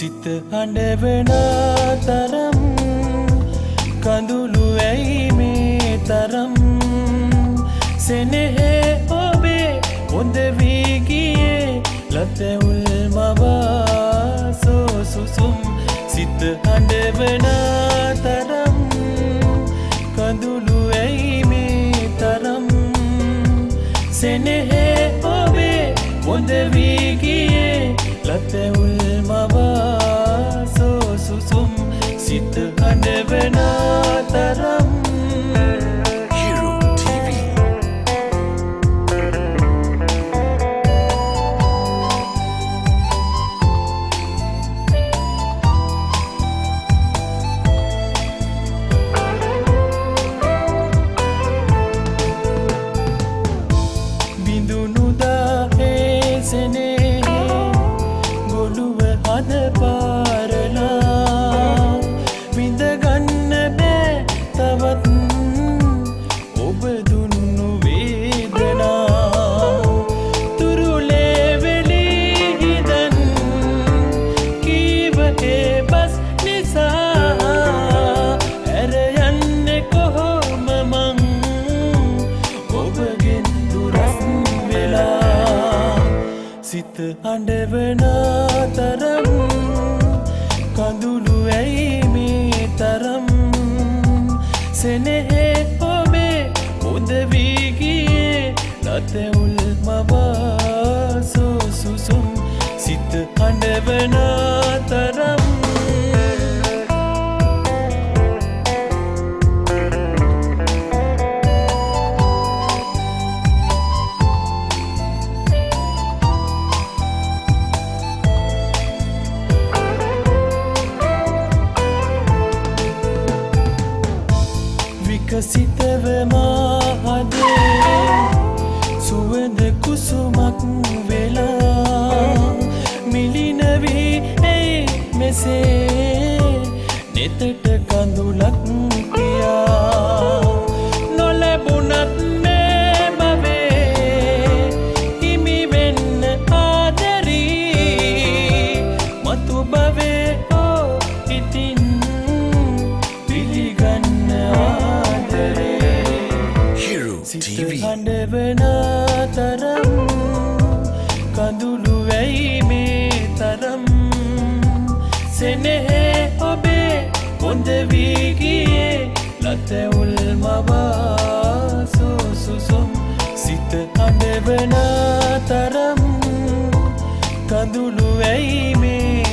සිත හඬවන තරම් කඳුළු ඇයි මේ තරම් සෙනෙහේ ඔබේ හොඳ වී ගියේ ලතැවුල් මවා සුසුම් සිත හඬවන තරම් කඳුළු ඇයි මේ තරම් සෙනෙහේ ඔබේ හොඳ වී ගියේ ලතැවුල් මවා සුසුම් සිත හඬවන තරම් ගොළුව හද පාරලා විඳගන්න බෑ තවත් ඔබ දුන්නු වේදනා තුරුලේ වෙලී හිදන් කීව ඒ බස් නිසා ඇර යන්නේ කොහොම මං ඔබගෙන් දුරස් වෙලා සිත හඬවන තරම් කඳුළු ඇයි මේ තරම් සෙනෙහේ ඔබේ හොඳ වී ගියේ ලතැවුල් මවා සුසුම් සිත හඬවන තරම් විකසිතව මා හදේ සුවඳ කුසුමක් වෙලා මිලින වී ඇයි මෙසේ නෙතට කඳුලක් තියා නොලැබුණත් මේ බවේ හිමි වෙන්න ආදරී මතු බවේ හෝ ඉතින් පිළිගන්න සිත හඬවන තරම් කඳුළු ඇයි මේ තරම් සෙනෙහේ ඔබේ හොඳ වී ගියේ ලතැවුල් මවා සුසුම් සිත හඬවන තරම් කඳුළු ඇයි මේ